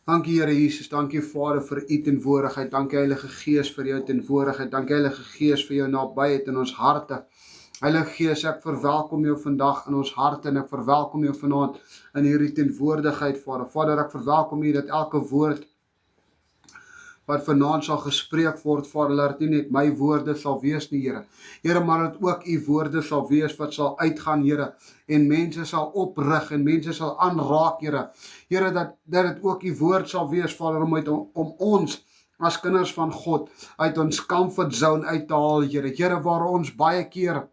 Dankie Here Jesus, dankie Vader vir u teenwoordigheid, dankie Heilige Gees vir jou teenwoordigheid, dankie Heilige Gees vir jou nabyheid in ons harte. Heilige Gees, ek verwelkom jou vandag in ons harte en ek verwelkom jou vanaand in hierdie teenwoordigheid, Vader. Vader, ek verwelkom u dat elke woord wat vanaand sal gespreek word, Vader, laat dit nie net my woorde sal wees nie, Here. Here, maar dat ook u woorde sal wees wat sal uitgaan, Here, en mense sal oprig en mense sal aanraak, Here. Here, dat dit ook u woord sal wees, Vader, om ons as kinders van God uit ons comfort zone uit te haal, Here. Here, waar ons baie keer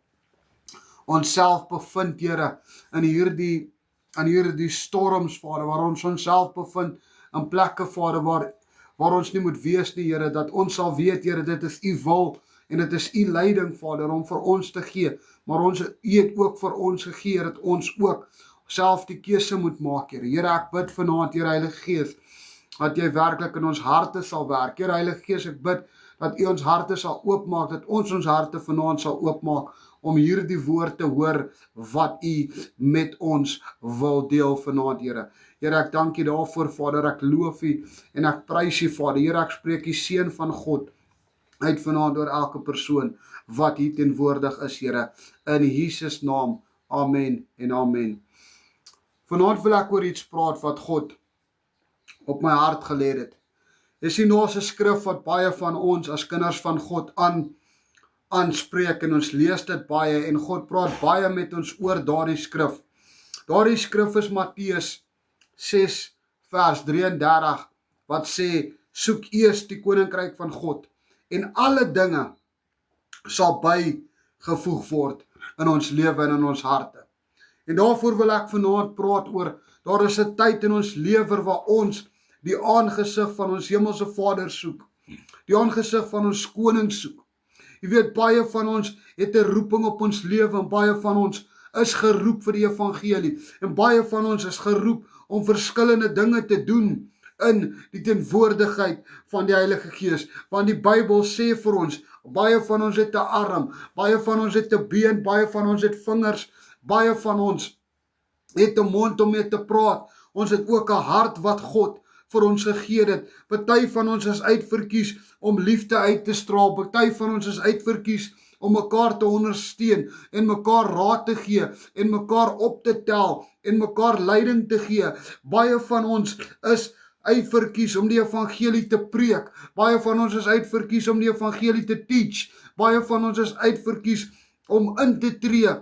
onsself bevind, Here, in hierdie storms, Vader, waar ons onsself bevind in plekke, Vader, waar ons nie moet wees nie, Here, dat ons sal weet, Here, dit is u wil en dit is u leiding, Vader, om vir ons te gee, maar u het ook vir ons gegee, dat ons ook self die keuse moet maak, Here. Here, ek bid vanaand, Here Heilige Gees, dat jy werklik in ons harte sal werk. Here Heilige Gees, ek bid dat u ons harte sal oopmaak, dat ons harte vanaand sal oopmaak, om hierdie woord te hoor wat u met ons wil deel vanaand, Here. Here, ek dank u daarvoor, Vader, ek loof u en ek prys u, Vader. Here, ek spreek die seën van God uit vanaand oor elke persoon wat hier teenwoordig is, Here, in Jesus naam, amen en amen. Vanaand wil ek oor iets praat wat God op my hart gelê het. Dis die naaste skrif wat baie van ons as kinders van God aanspreek en ons lees dit baie en God praat baie met ons oor daardie skrif. Daardie skrif is Matteus 6 vers 33 wat sê, soek eers die koninkryk van God en alle dinge sal bygevoeg word in ons lewe en in ons harte. En daarvoor wil ek vanaand praat oor, daar is 'n tyd in ons lewe waar ons die aangesig van ons hemelse Vader soek, die aangesig van ons koning soek. Jy weet, baie van ons het 'n roeping op ons lewe en baie van ons is geroep vir die evangelie en baie van ons is geroep om verskillende dinge te doen in die teenwoordigheid van die Heilige Gees, want die Bybel sê vir ons, baie van ons het 'n arm, baie van ons het 'n been, baie van ons het vingers, baie van ons het 'n mond om mee te praat, ons het ook 'n hart wat God vir ons gegee het. Party van ons is uitverkies om liefde uit te straal, party van ons is uitverkies om mekaar te ondersteun en mekaar raad te gee en mekaar op te tel en mekaar leiding te gee. Baie van ons is uitverkies om die evangelie te preek. Baie van ons is uitverkies om die evangelie te teach. Baie van ons is uitverkies om in te tree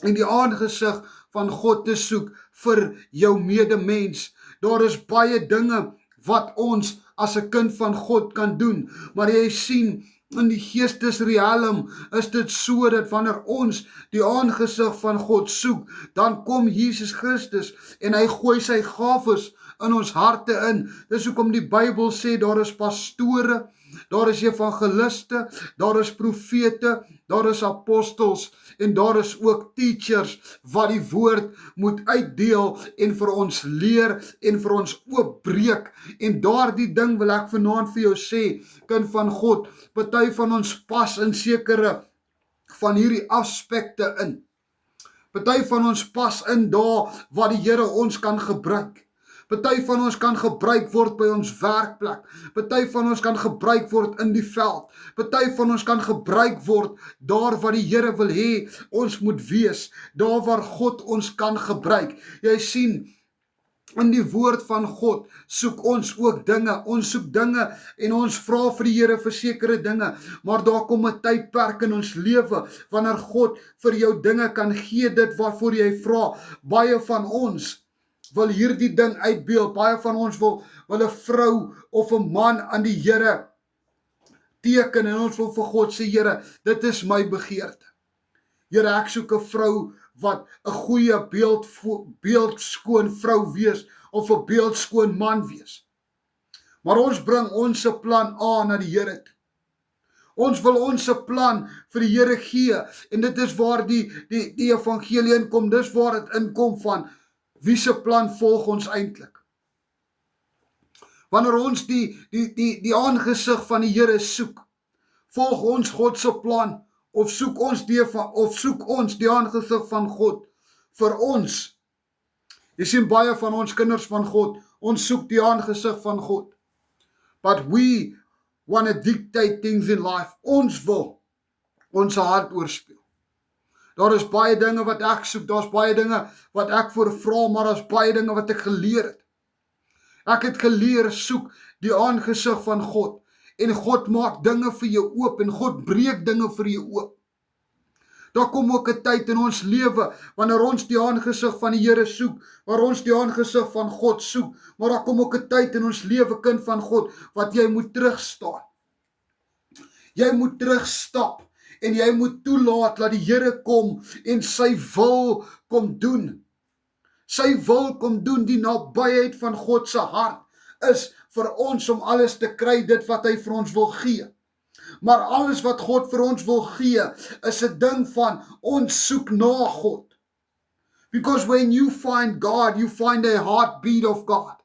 en die aangesig van God te soek vir jou medemens. Daar is baie dinge wat ons as 'n kind van God kan doen, maar jy sien, in die geestesrealm is dit so dat wanneer ons die aangesig van God soek, dan kom Jesus Christus en hy gooi sy gawes in ons harte in. Dis hoekom die Bybel sê daar is pastore, daar is evangeliste, daar is profete, daar is apostels en daar is ook teachers wat die woord moet uitdeel en vir ons leer en vir ons oopbreek. En daardie ding wil ek vanaand vir jou sê, kind van God, party van ons pas in sekere van hierdie aspekte in. Party van ons pas in daar waar die Here ons kan gebruik. Party van ons kan gebruik word by ons werkplek. Party van ons kan gebruik word in die veld. Party van ons kan gebruik word daar waar die Here wil hê ons moet wees. Daar waar God ons kan gebruik. Jy sien, in die woord van God soek ons ook dinge. Ons soek dinge en ons vra vir die Here vir sekere dinge. Maar daar kom 'n tydperk in ons lewe wanneer God vir jou dinge kan gee, dit waarvoor jy vra. Baie van ons wil hierdie ding uitbeeld. Baie van ons wil 'n vrou of 'n man aan die Here teken en ons wil vir God sê, Here, dit is my begeerte. Here, ek soek 'n vrou wat 'n goeie beeldskoon vrou wees of 'n beeldskoon man wees. Maar ons bring ons plan A na die Here toe. Ons wil ons plan vir die Here gee en dit is waar die evangelie inkom, dis waar dit inkom van wie se plan volg ons eintlik? Wanneer ons die aangesig van die Here soek, volg ons God se plan of soek ons die aangesig van God vir ons? Jy sien, baie van ons kinders van God, Ons soek die aangesig van God. But we want to dictate things in life. Ons wil ons hart oorspeel. Daar is baie dinge wat ek soek, daar's baie dinge wat ek voor vra, maar daar's baie dinge wat ek geleer het. Ek het geleer soek die aangesig van God. En God maak dinge vir jou oop en God breek dinge vir jou oop. Daar kom ook 'n tyd in ons lewe wanneer ons die aangesig van die Here soek, waar ons die aangesig van God soek, maar daar kom ook 'n tyd in ons lewe, kind van God, wat jy moet terugstaan. Jy moet terugstap en jy moet toelaat dat die Here kom en sy wil kom doen. Sy wil kom doen. Die nabyheid van God se hart is vir ons om alles te kry, dit wat hy vir ons wil gee. Maar alles wat God vir ons wil gee, is 'n ding van ons soek na God. Because when you find God, you find a heartbeat of God.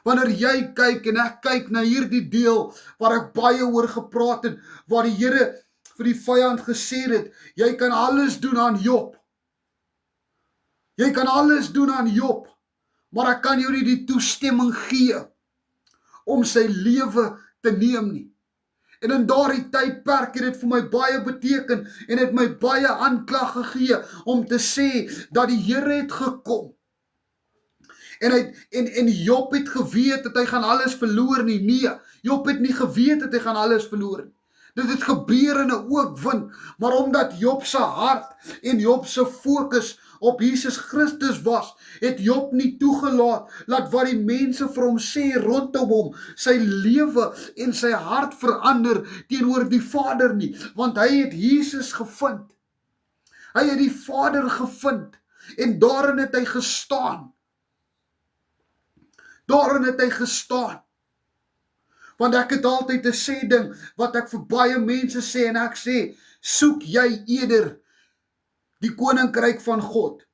Wanneer jy kyk en ek kyk na hierdie deel waar ek baie oor gepraat het, waar die Here vir die vyand gesê het, jy kan alles doen aan Job. Jy kan alles doen aan Job, maar ek kan jou nie die toestemming gee om sy lewe te neem nie. En in daardie tydperk het dit vir my baie beteken en het my baie aanklag gegee om te sê dat die Here het gekom. En Job het geweet dat hy gaan alles verloor nie. Nee, Job het nie geweet dat hy gaan alles verloor nie. Dit het gebeur in 'n oogwink, maar omdat Job se hart en Job se fokus op Jesus Christus was, het Job nie toegelaat dat wat die mense vir hom sê rondom hom, sy lewe en sy hart verander teenoor die Vader nie, want hy het Jesus gevind. Hy het die Vader gevind en daarin het hy gestaan. Daarin het hy gestaan. Want ek het altyd 'n sê ding wat ek vir baie mense sê en ek sê, soek jy eerder die koninkryk van God.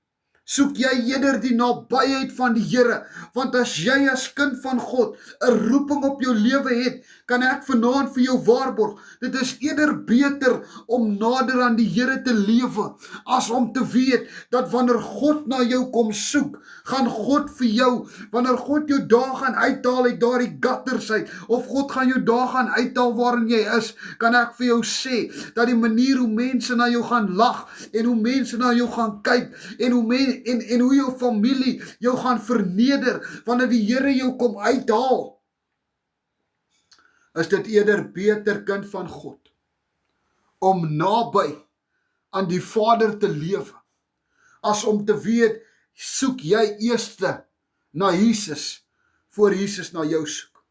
Soek jy eerder die nabyheid van die Here, want as jy as kind van God 'n roeping op jou lewe het, kan ek vanaand vir jou waarborg, dit is eerder beter om nader aan die Here te lewe, as om te weet, dat wanneer God na jou kom soek, gaan God vir jou, wanneer God jou daar gaan uithaal uit daardie gutters uit, of God gaan jou daar gaan uithaal waarin jy is, kan ek vir jou sê, dat die manier hoe mense na jou gaan lag, en hoe mense na jou gaan kyk, en hoe jou familie jou gaan verneder, wanneer die Here jou kom uithaal, is dit eerder beter, kind van God, om naby aan die Vader te lewe, as om te weet, soek jy eerste na Jesus, voor Jesus na jou soek.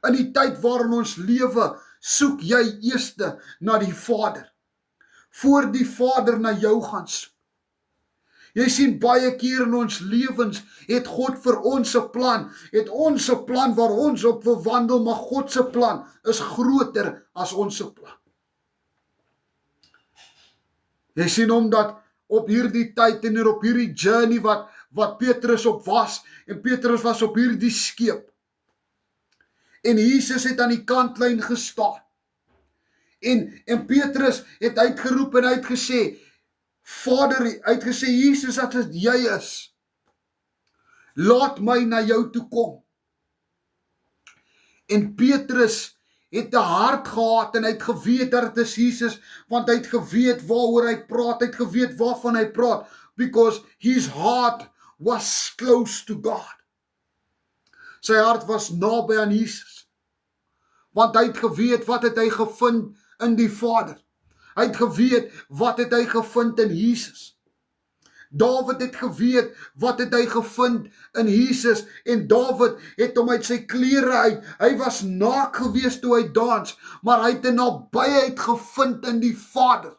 In die tyd waarin ons lewe, soek jy eerste na die Vader, voor die Vader na jou gaan soek. Jy sien baie keer in ons lewens, het God vir ons 'n plan, het ons 'n plan waar ons op wil wandel, maar God se plan is groter as ons se plan. Jy sien omdat op hierdie tyd en op hierdie journey wat Petrus op was, en Petrus was op hierdie skip, en Jesus het aan die kantlyn gestaan, en Petrus het uitgeroep en uitgesê, Vader, uitgesê, Jesus, as dit jy is, laat my na jou toe kom. En Petrus het 'n hart gehad en hy het geweet dat dit is Jesus, want hy het geweet waaroor hy praat, hy het geweet waarvan hy praat, because his heart was close to God. Sy hart was naby aan Jesus, want hy het geweet wat het hy gevind in die Vader. Hy het geweet wat het hy gevind in Jesus. Dawid het geweet wat het hy gevind in Jesus, en Dawid het hom uit sy klere uit, hy was naak gewees toe hy dans, maar hy het 'n nabyheid gevind in die Vader.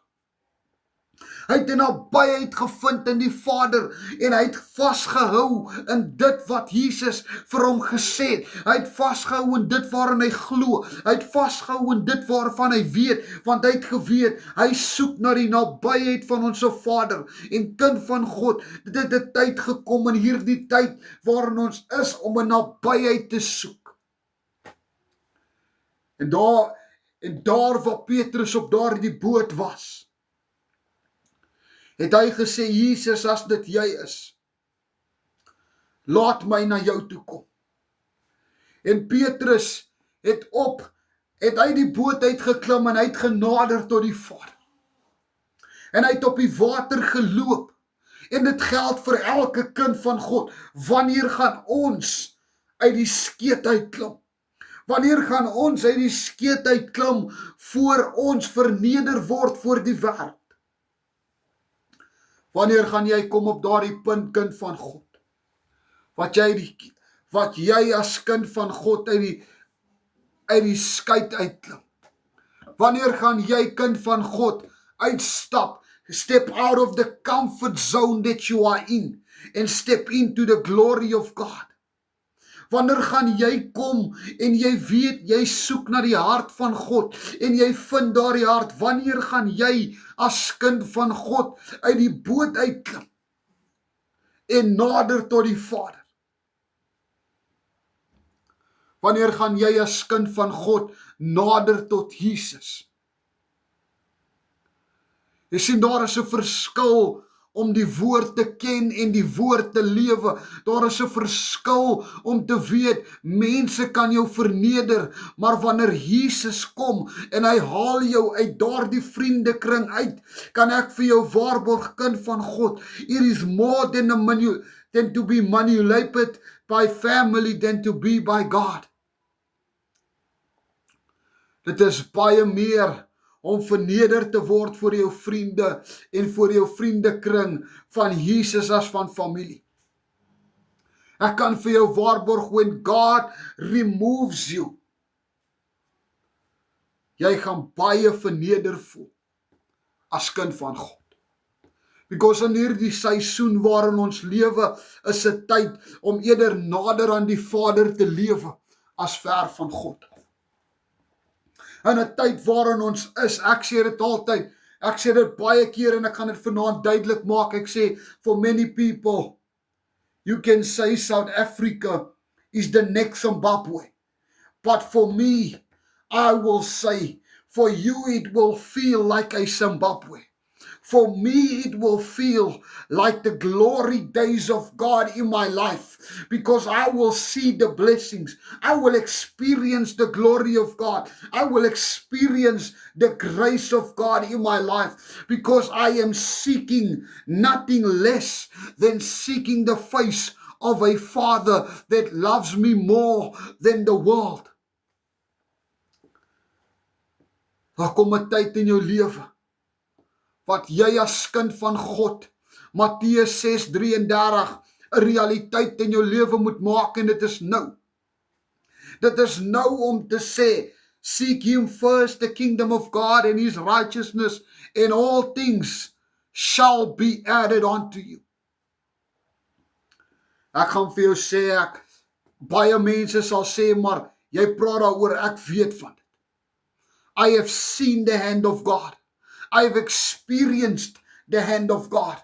Hy het 'n nabyheid gevind in die Vader, en hy het vasgehou in dit wat Jesus vir hom gesê het. Hy het vasgehou in dit waarin hy glo. Hy het vasgehou in dit waarvan hy weet, want hy het geweet, hy soek na die nabyheid van ons Vader, en kind van God, dit het 'n tyd gekom in hierdie tyd waarin ons is om 'n nabyheid te soek. En daar waar Petrus op daardie boot was, het hy gesê, Jesus, as dit jy is, laat my na jou toe kom. En Petrus het uit die boot uitgeklim en hy het genader tot die Vader. En hy het op die water geloop. En dit geld vir elke kind van God. Wanneer gaan ons uit die skeet uitklim? Wanneer gaan ons uit die skeet uitklim voor ons verneder word voor die wêreld? Wanneer gaan jy kom op daardie punt, kind van God? Wat jy as kind van God uit die skei uitklim? Wanneer gaan jy, kind van God, uitstap, step out of the comfort zone that you are in, and step into the glory of God? Wanneer gaan jy kom en jy weet, jy soek na die hart van God en jy vind daardie hart? Wanneer gaan jy as kind van God uit die boot uitklim en nader tot die Vader? Wanneer gaan jy as kind van God nader tot Jesus? Jy sien, daar is 'n verskil om die woord te ken en die woord te lewe. Daar is 'n verskil om te weet, mense kan jou verneder, maar wanneer Jesus kom en hy haal jou uit daardie vriendekring uit, kan ek vir jou waarborg, kind van God, it is more than to be manipulated by family than to be by God. Dit is baie meer om verneder te word voor jou vriende en voor jou vriendekring van Jesus as van familie. Ek kan vir jou waarborg, when God removes you, jy gaan baie verneder voel as kind van God. Because in hierdie seisoen waarin ons lewe, is 'n tyd om eerder nader aan die Vader te lewe as ver van God. In 'n tyd waarin ons is, ek sê dit altyd, ek sê dit baie keer en ek gaan dit vanaand duidelik maak, ek sê, for many people, you can say South Africa is the next Zimbabwe, but for me, I will say, for you it will feel like a Zimbabwe. For me, it will feel like the glory days of God in my life, because I will see the blessings. I will experience the glory of God. I will experience the grace of God in my life, because I am seeking nothing less than seeking the face of a Father that loves me more than the world. Daar kom 'n tyd in jou lewe wat jy as kind van God, Matteus 6:33, 'n realiteit in jou lewe moet maak, en dit is nou. Dit is nou om te sê, seek him first, the kingdom of God and his righteousness, and all things shall be added unto you. Ek gaan vir jou sê, baie mense sal sê, maar jy praat daaroor, ek weet van dit. I have seen the hand of God. I've experienced the hand of God.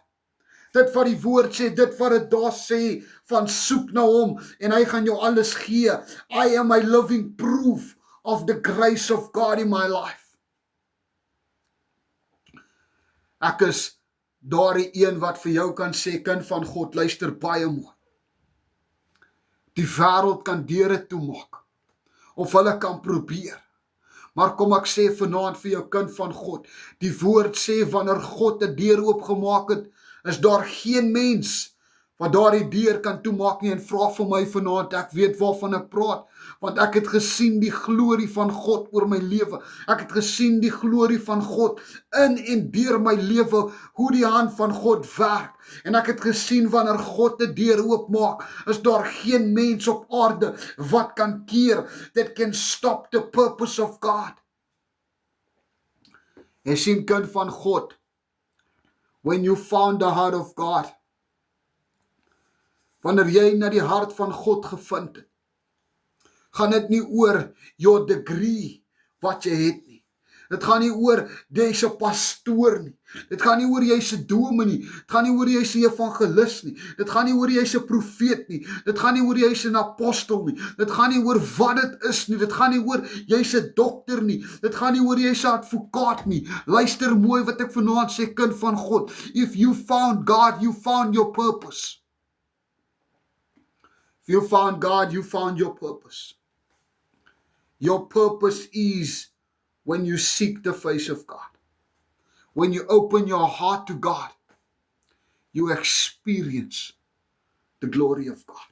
Dit wat die woord sê, dit wat dit daar sê, van soek na hom, en hy gaan jou alles gee. I am a living proof of the grace of God in my life. Ek is daardie een wat vir jou kan sê, kind van God, luister baie mooi. Die wêreld kan deure toemaak, of hulle kan probeer. Maar kom ek sê vanaand vir jou, kind van God, die woord sê, wanneer God 'n deur oopgemaak het, is daar geen mens wat daardie deur kan toemaak nie. En vra vir my vanaand, ek weet waarvan ek praat, want ek het gesien die glorie van God oor my lewe. Ek het gesien die glorie van God in en deur my lewe, hoe die hand van God werk. En ek het gesien, wanneer God 'n deur oopmaak, is daar geen mens op aarde wat kan keer, that can stop the purpose of God. Jy sien, kind van God, when you found the heart of God, wanneer jy na die hart van God gevind het, gaan dit nie oor your degree wat jy het nie. Dit gaan nie oor jy's 'n pastoor nie. Dit gaan nie oor jy's 'n dominee nie. Dit gaan nie oor jy's 'n evangelis nie. Dit gaan nie oor jy's 'n profeet nie. Dit gaan nie oor jy's 'n apostel nie. Dit gaan nie oor wat dit is nie. Dit gaan nie oor jy's 'n dokter nie. Dit gaan nie oor jy's 'n advokaat nie. Luister mooi wat ek vanaand sê, kind van God. If you found God, you found your purpose. If you found God, you found your purpose. Your purpose is when you seek the face of God. When you open your heart to God, you experience the glory of God.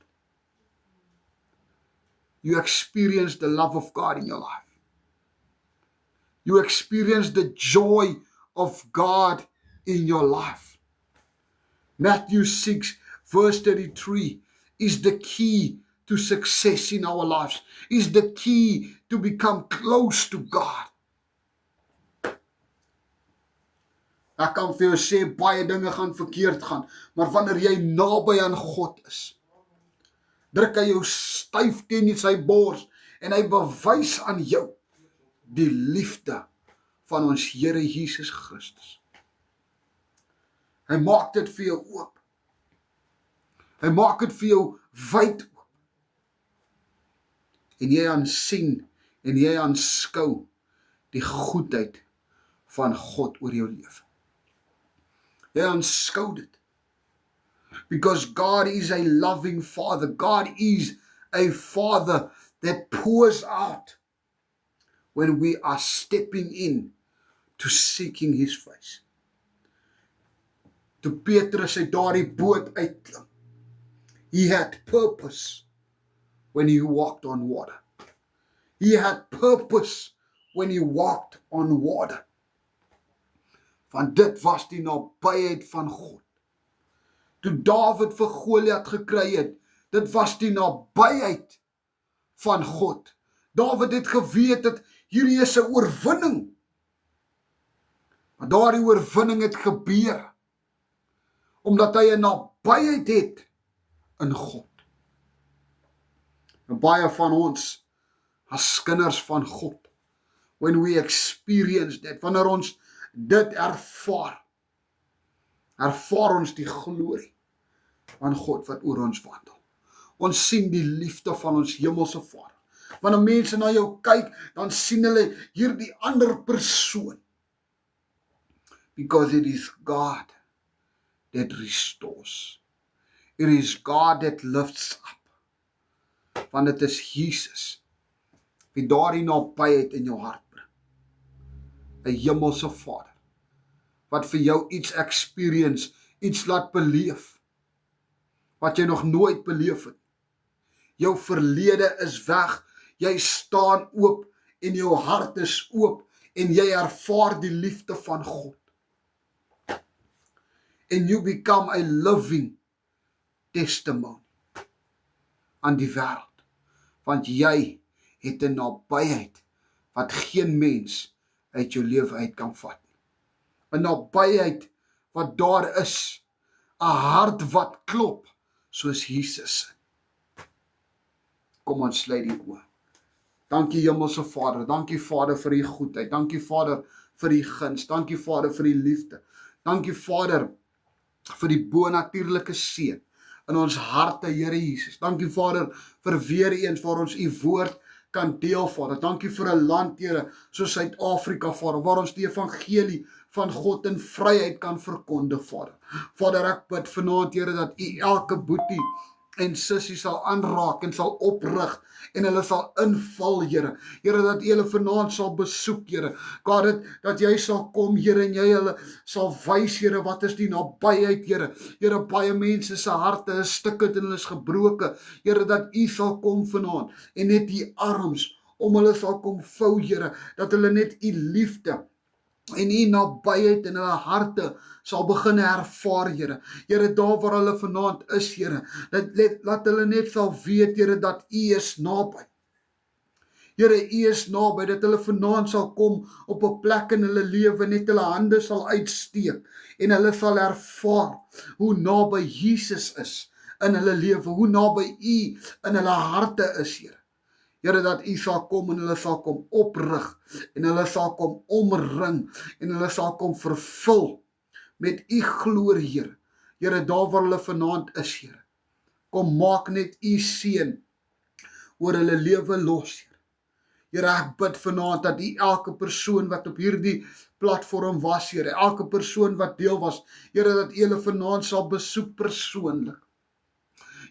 You experience the love of God in your life. You experience the joy of God in your life. Matthew 6 verse 33 is the key to success in our lives, is the key to become close to God. Ek kan vir jou sê, baie dinge gaan verkeerd gaan, maar wanneer jy naby aan God is, druk hy jou styf teen sy bors en hy bewys aan jou die liefde van ons Here Jesus Christus. Hy maak dit vir jou oop. Hy maak dit vir jou wyd oop. En jy aansien en jy aanskou die goedheid van God oor jou lewe. Jy aanskou dit. Because God is a loving Father. God is a Father that pours out when we are stepping in to seeking His face. Toe Petrus uit daardie boot uitklim, he had purpose when he walked on water. He had purpose when he walked on water. Want dit was die nabyheid van God. Toe Dawid vir Goliat gekry het, dit was die nabyheid van God. Dawid het geweet dat hierdie is 'n oorwinning. Maar daardie oorwinning het gebeur omdat hy 'n nabyheid het in God. En baie van ons as kinders van God, when we experience that, wanneer ons dit ervaar ons die glorie van God wat oor ons wandel. Ons sien die liefde van ons hemelse Vader. Wanneer mense na jou kyk, dan sien hulle hierdie ander persoon. Because it is God that restores. It is God that lifts up. Want dit is Jesus wie daardie nabyheid in jou hart bring. 'n hemelse Vader wat vir jou iets experience, iets laat beleef wat jy nog nooit beleef het. Jou verlede is weg, jy staan oop en jou hart is oop en jy ervaar die liefde van God. And you become a living testimony aan die wêreld, want jy het 'n nabyheid wat geen mens uit jou lewe uit kan vat. 'n nabyheid wat daar is, 'n hart wat klop soos Jesus. Kom ons sluit die oë. Dankie Hemelse Vader, dankie Vader vir die goedheid, dankie Vader vir die guns, dankie Vader vir die liefde, dankie Vader vir die bonatuurlike seën in ons harte, Here Jesus. Dankie Vader vir weer eens waar ons u woord kan deel, Vader. Dankie vir 'n land, Here, soos Suid-Afrika, Vader, waar ons die evangelie van God in vryheid kan verkondig, Vader. Vader, ek bid vanaand, Here, dat u elke boetie en sussie sal aanraak en sal oprig en hulle sal inval, Here. Here, dat u hulle vanaand sal besoek, Here. God, dat jy sal kom, Here, en jy hulle sal wys, Here, wat is die nabyheid, Here. Here, baie mense se harte is stikkend en hulle is gebroke. Here, dat u sal kom vanaand en net u arms om hulle sal kom vou, Here, dat hulle net u liefde en u nabyheid in hulle harte sal begin ervaar, Here. Here, daar waar hulle vanaand is, Here, laat hulle net sal weet, Here, dat u is naby. Here, u is naby, dat hulle vanaand sal kom op 'n plek in hulle lewe, net hulle hande sal uitsteek en hulle sal ervaar hoe naby Jesus is in hulle lewe, hoe naby u in hulle harte is, Here. Here, dat u sal kom en hulle sal kom oprig en hulle sal kom omring en hulle sal kom vervul met u glorie, Here. Here, daar waar hulle vanaand is, Here. Kom maak net u seën oor hulle lewe los, Here. Here, ek bid vanaand dat u elke persoon wat op hierdie platform was, Here, elke persoon wat deel was, Here, dat u hulle vanaand sal besoek persoonlik.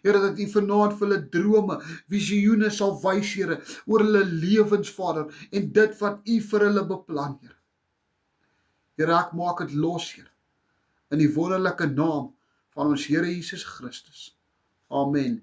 Here, dat U vanaand vir hulle drome, visioene sal wys, Here, oor hulle lewens, Vader, en dit wat U vir hulle beplan, Here. Here, ek maak dit los, Here, in die wonderlike naam van ons Here Jesus Christus. Amen.